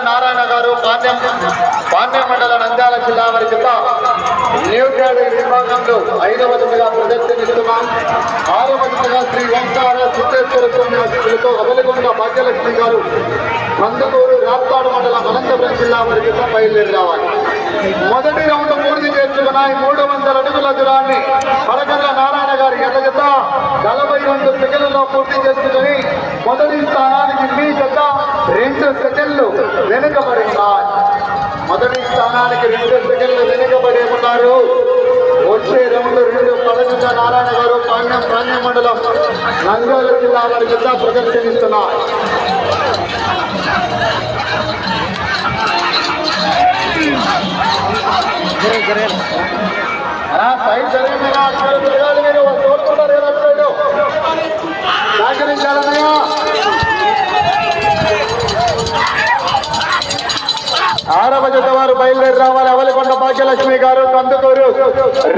నారాయణ గారు పాణ్యం మండల నంద్యాల జిల్లా వారి చేత న్యూ కేటగిరీ విభాగంలో 5వ జతగా ప్రదర్శనిస్తున్నాం. 6వ జతగా శ్రీ ఓంకార సిద్ధేశ్వర స్వామితో అవలిగొండ భాగ్యలక్ష్మి గారు కందుకూరు రాప్తాడు మండలం అనంతపురం జిల్లా వారి చేత బయలుదేరి రావాలి. మొదటి రౌండ్ పూర్తి చేసుకున్నాయి. 300 అడుగుల దూరాన్ని పడగల్ల నారాయణ గారి ఎర్ర జత 42 సెకండ్లలో పూర్తి చేసుకుని మొదటి స్థానానికి మీ జత 2 సెకండ్లు వెనుకబడి ఉన్నారు. మొదటి స్థానానికి 2 సెకండ్లు వెనుకబడి ఉన్నారు. వచ్చే రౌండ్ 2 పడగల్ల నారాయణ గారు పాణ్యం మండలం నంద్యాల జిల్లా వారి జత ప్రదర్శనిస్తున్నారు. సైడ్ జరిగిన తిరగాలి, మీరు చూడుతున్నారు ఎలా సైడ్ సహకరించాలన్నయ్య. 6వ జత వారు బయలుదేరి రావాలి. అవలికొండ భాగ్యలక్ష్మి గారు కందుకూరు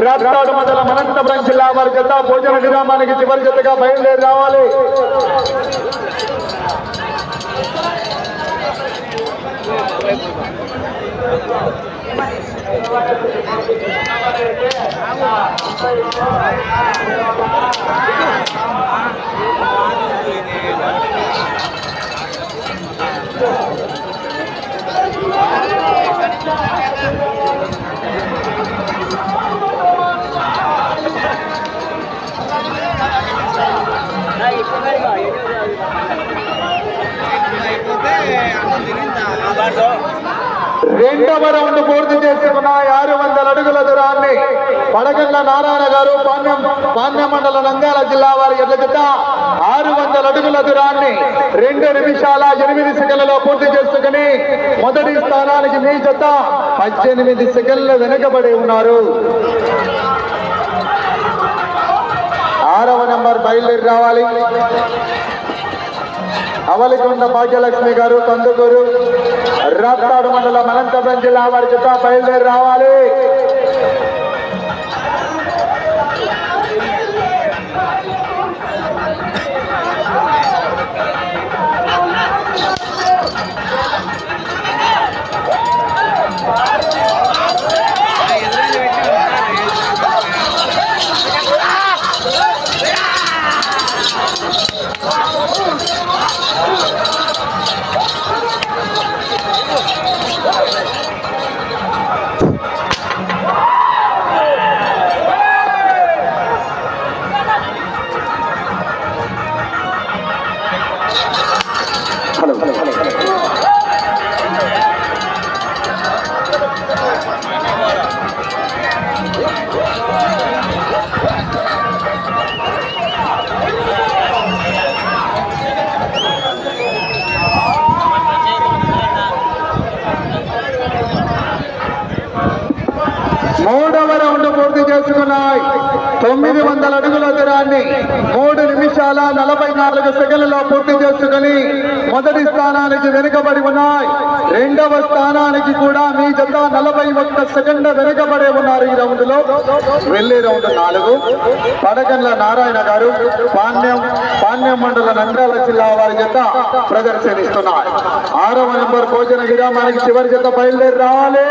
రాప్తాడు మండలం అనంతపురం జిల్లా వారి జత భోజన విరామానికి చివరి జతగా బయలుదేరి రావాలి. రెండవ రౌండ్ పూర్తి చేసుకున్న 600 అడుగుల దూరాన్ని పడగల్ల నారాయణ గారు పాణ్యం మండల నంద్యాల జిల్లా వారి ఎడ్ల జత 600 అడుగుల దూరాన్ని 2 నిమిషాల 8 సెకండ్లలో పూర్తి చేసుకుని మొదటి స్థానానికి మీ జత 18 సెకండ్లు వెనుకబడి ఉన్నారు. 6వ నెంబర్ బయలుదేరి రావాలి. అవలికొండ భాగ్యలక్ష్మి గారు కందుకూరు రాప్తాడు మండలం అనంతపురం జిల్లా వారి చేత బయలుదేరి రావాలి. మూడవ రౌండ్ పూర్తి చేసుకున్నాయి. 900 అడుగుల దూరాన్ని 3 నిమిషాల 44 సెకండ్లలో పూర్తి చేసుకుని మొదటి స్థానానికి వెనుకబడి ఉన్నాయి. రెండవ స్థానానికి కూడా మీ జత 41 సెకండ్ వెనుకబడి ఉన్నారు. ఈ రౌండ్ లో వెళ్లే రౌండ్ 4 పడగల్ల నారాయణ గారు పాణ్యం మండల నంద్యాల జిల్లా వారి జత ప్రదర్శనిస్తున్నారు. 6వ నెంబర్ భోజన విరామానికి చివరి జత బయలుదేరి రావాలి.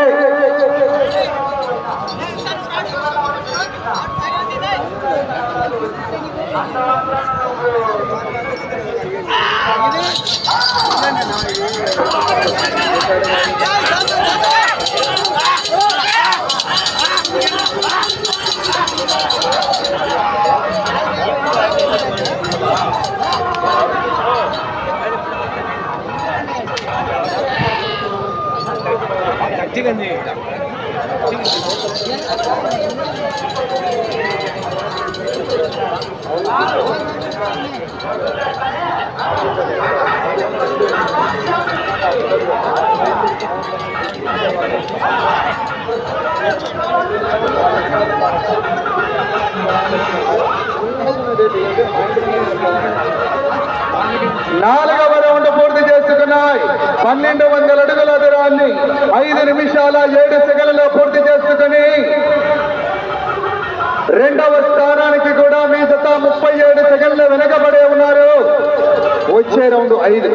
నాలుగవ రౌండ్ పూర్తి చేసుకున్నాయి. 1200 అడుగుల దూరాన్ని 5 నిమిషాల 7 సెకండ్లలో పూర్తి చేసుకుని రెండవ స్థానానికి కూడా మీ జత 37 సెకండ్లు వెనకబడే ఉన్నారు. వచ్చే రౌండ్ 5.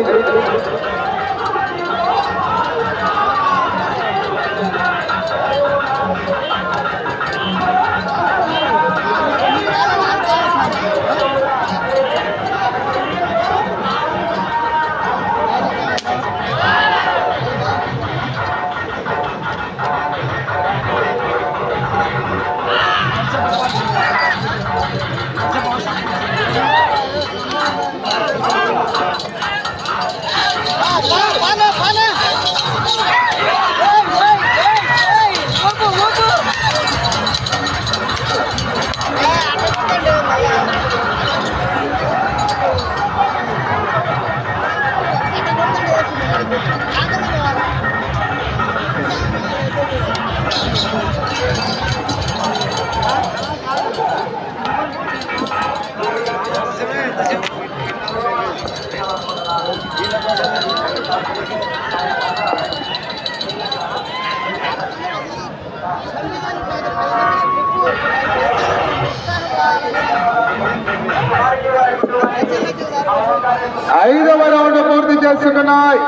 5వ రౌండ్ పూర్తి చేసుకున్నాయి.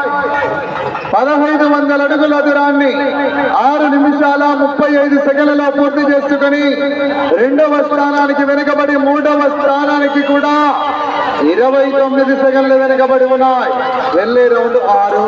1500 అడుగుల దూరాన్ని 6 నిమిషాల 35 సెకండ్లలో పూర్తి చేసుకుని 2వ స్థానానికి వెనుకబడి 3వ స్థానానికి కూడా 29 సెకండ్లు వెనుకబడి ఉన్నాయి. వెళ్ళే రౌండ్ 6.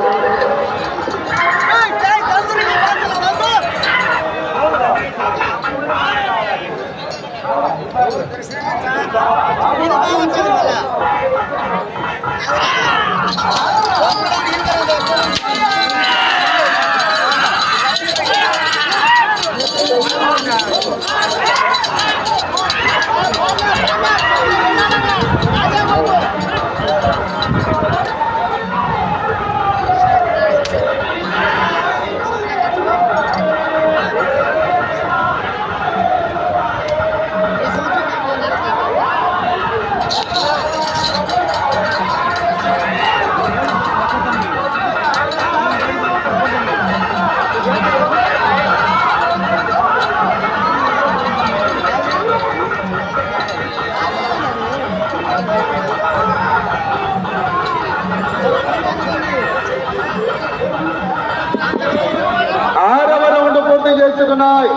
చేసుకున్నాయి.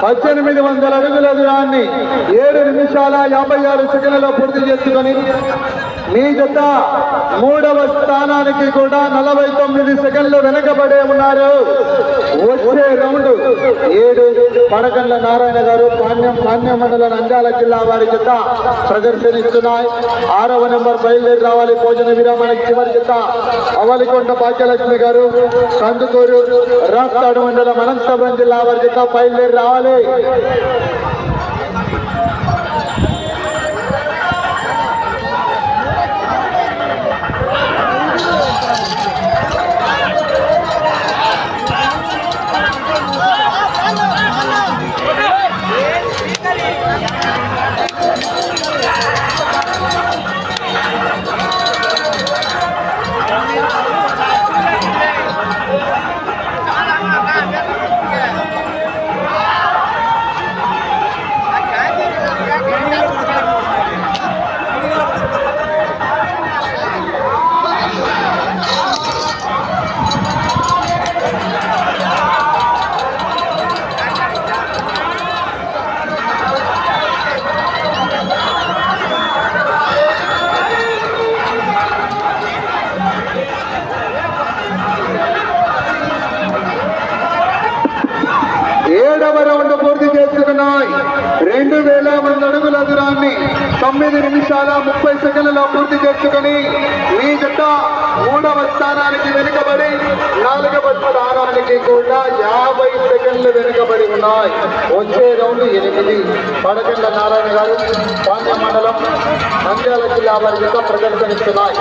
1800 అడుగుల దూరాన్ని 7 నిమిషాల 56 సెకండ్లలో పూర్తి చేసుకుని మీ జత 3వ స్థానానికి కూడా 49 సెకండ్లు వెనకబడే ఉన్నారు. వచ్చే రౌండ్ 7. పడకండ్ల నారాయణ గారు పాణ్యం మండల నంద్యాల జిల్లా వారి జత ప్రదర్శనిస్తున్నాయి. 6వ నెంబర్ బయలుదేరి రావాలి. భోజన విరామానికి చివరి జత అవలికొండ భాగ్యలక్ష్మి గారు కందుకూరు రాప్తాడు మండలం అనంతపురం జిల్లా వారి జత బయలుదేరి రావాలి. రౌండ్ పూర్తి చేసుకున్నాయి. 2000 అడుగుల దూరాన్ని 9 నిమిషాల 30 సెకండ్లలో పూర్తి చేసుకుని మీ జత 3వ స్థానానికి వెనుకబడి 4వ స్థానానికి కూడా 50 సెకండ్లు వెనుకబడి ఉన్నాయి. వచ్చే రౌండ్ 8. పడకండ్ల నారాయణ గారు పాణ్యం మండలం నంద్యాల జిల్లా వారి జత ప్రదర్శనిస్తున్నాయి.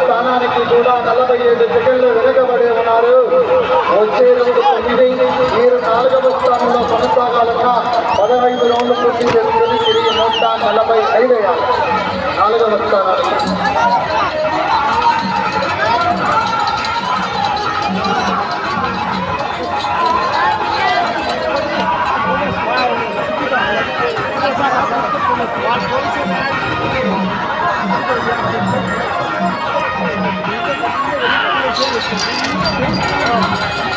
స్థానానికి కూడా 47 సెకండ్లు వెనుకబడి ఉన్నారు. వచ్చే రౌండ్ 9. మీరు 4వ స్థానంలో కొనసాగాలన్నా 15 రౌండ్లు పూర్తి చేసుకుని తిరిగి 145 వేయాలి 4వ స్థానానికి. Thank you.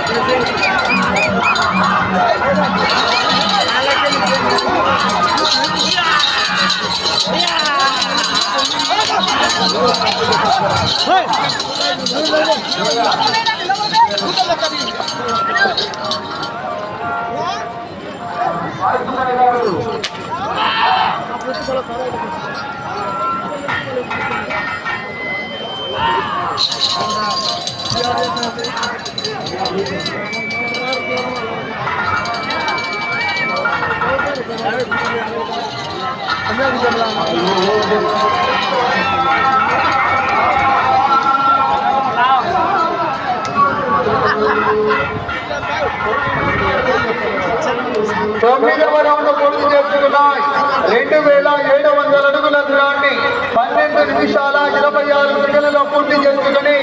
తొమ్మిదవ రౌండ్ పూర్తి చేసుకున్నాయి. 2700 అడుగుల దూరాన్ని 12 నిమిషాల 26 సెకండ్లలో పూర్తి చేసుకుని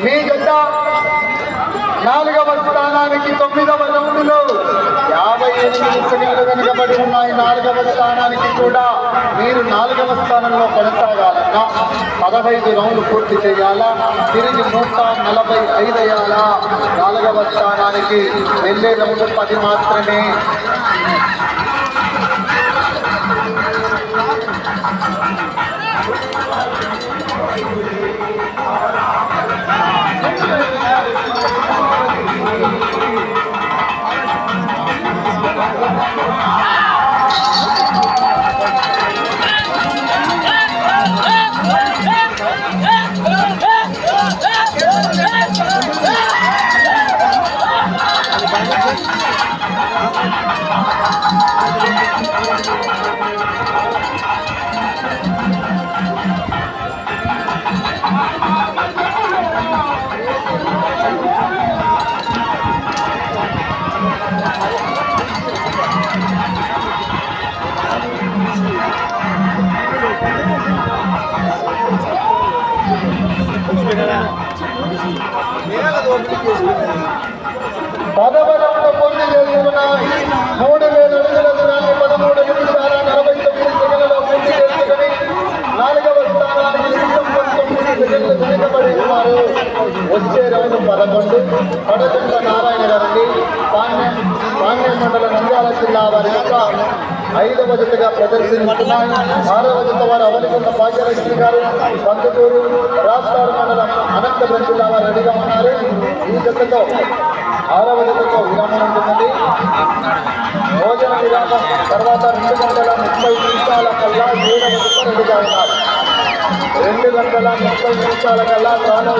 మీ జత 4వ స్థానానికి 9వ రౌండ్లో 58 సెకండ్లు వెనుకబడి ఉన్నాయి. 4వ స్థానానికి కూడా మీరు 4వ స్థానంలో కొనసాగాలన్నా 15 రౌండ్లు పూర్తి చేయాలా, తిరిగి 145 అయ్యాలా. 4వ స్థానానికి వెళ్ళే రౌండ్ 10 మాత్రమే. పదవరౌండ్ పూర్తి చేసుకున్నాయి. 3000 అడుగుల దూరాన్ని 13 నిమిషాల 49 సెకండ్లలో పూర్తి చేసుకుని 4వ స్థానానికి 19 సెకండ్లు వెనుకబడి ఉన్నారు. వచ్చే రౌండ్ 11 పడకొండ నారాయణ గారిని పాణ్యం మండల నంద్యాల జిల్లా వారి యొక్క 5వ జతగా ప్రదర్శిస్తున్నాయి. 6వ జత వారు అవనికొండ భాగ్యలక్ష్మి గారు కందుకూరు రాష్ట్రాల మండలం అనంతపురం జిల్లా వారు రెడీగా ఉన్నారు. ఈ జతతో 6వ జతతో విరామం ఉంటున్నది. భోజన విరామం తర్వాత 2 గంటల 30 నిమిషాల కల్లా 7వ జత రెడీగా ఉన్నారు. 2 గంటల 30 నిమిషాల కల్లా 7వ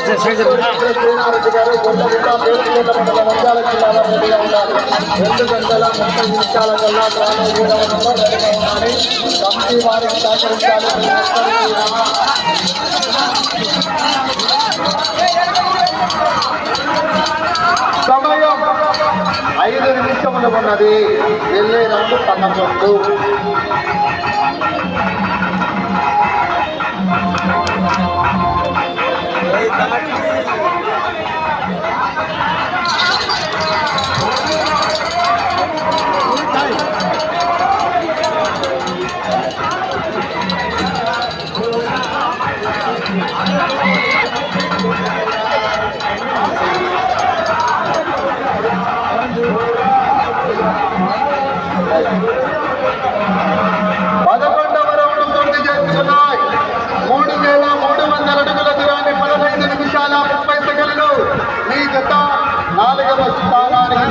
జత శ్రీనారెడ్డి గారు గొల్లగుంట పేరుపేట మండల నంద్యాల జిల్లాలో రెడీగా ఉన్నారు. 2 గంటల 30 నిమిషాల కల్లా 7వ నెంబర్ రెడీగా ఉండాలి. కమిటీ వారికి సహకరించాలి. సమయం 5 నిమిషములు ఉన్నది. వెళ్ళే రౌండ్ 11.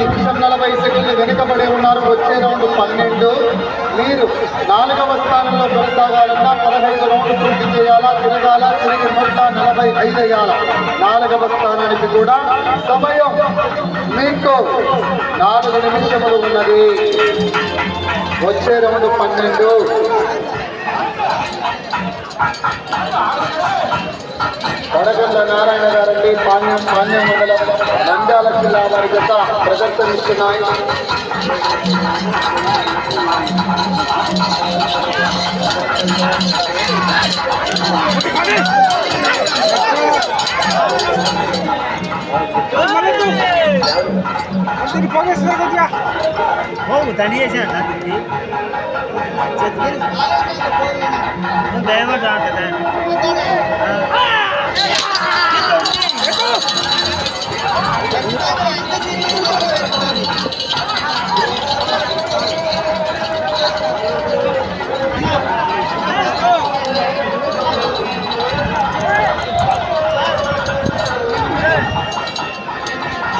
నిమిషం 40 సెకండ్లు వెనుకబడి ఉన్నారు. వచ్చే రౌండ్ 12. మీరు 4వ స్థానంలో కొనసాగాలన్నా 15 రౌండ్లు పూర్తి చేయాలా, తిరగాల, తిరిగి 145 అయ్యాలా. 4వ స్థానానికి కూడా సమయం మీకు 4 నిమిషములు ఉన్నది. వచ్చే రౌండ్ 12. వడగొండ నారాయణ గారండి పాణ్యం మండలం నంద్యాల జిల్లా వారి జత ప్రదర్శనిస్తున్నాయి. దయవద్దు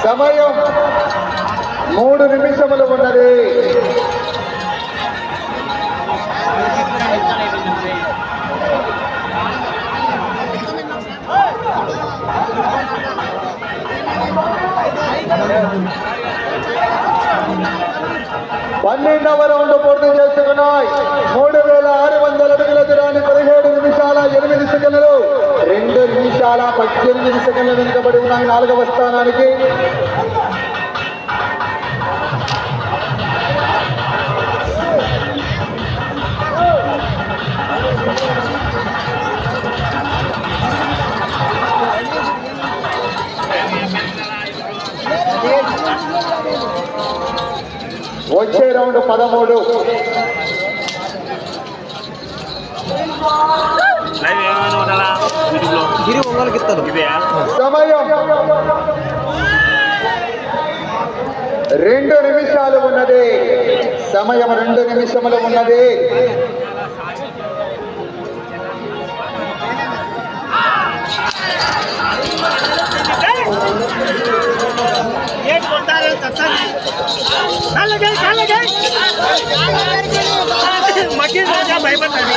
సమయం 3 నిమిషములు ఉన్నది. పన్నెండవ రౌండ్ పూర్తి చేసుకున్నాయి. 3600 అడుగుల దూరాన్ని 17 నిమిషాల 8 సెకండ్లు 2 నిమిషాల 18 సెకండ్లు వెనుకబడి ఉన్నాయి 4వ స్థానానికి. వచ్చే రౌండ్ 13. సమయం 2 నిమిషాలు ఉన్నది. సమయం 2 నిమిషములు ఉన్నది. భయపడుతుంది.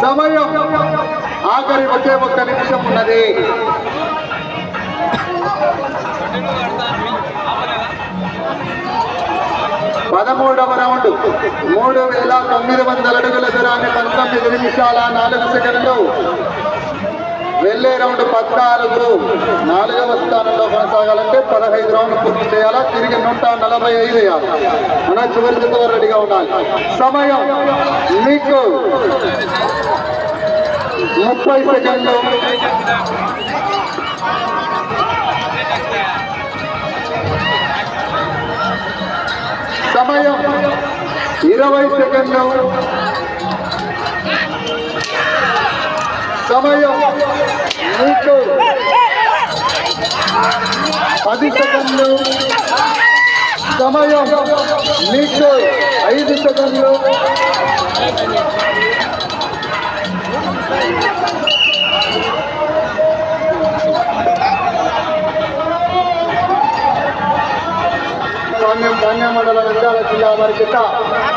సమయం ఆఖరి ఒకే 1 నిమిషం ఉన్నది. పదమూడవ రౌండ్ 3900 అడుగుల దూరాన్ని 19 నిమిషాల 4 సెకండ్లు. వెళ్ళే రౌండ్ 14. 4వ స్థానంలో కొనసాగాలంటే 15 రౌండ్లు పూర్తి చేయాలా. తిరిగి 145 వేయాలి. మన చివరి జత రెడీగా ఉండాలి. సమయం మీకు 30 సెకండ్లు. సమయం 20 సెకండ్లు. సమయం మీకు 10 సెకండ్లు. సమయం మీకు 5 సెకండ్లు. ధాన్యం మండల నంద్యాల జిల్లా వారి చేత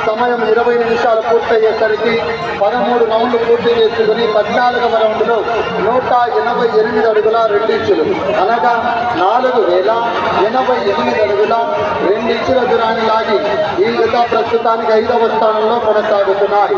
సమయం 20 నిమిషాలు పూర్తయ్యేసరికి 13 రౌండ్లు పూర్తి చేసుకుని 14వ రౌండ్లో 188 అడుగుల 2 ఇంచులు అనగా 4088 అడుగుల 2 ఇంచుల దూరాన్ని లాగి ఈ జత ప్రస్తుతానికి 5వ స్థానంలో కొనసాగుతున్నాయి.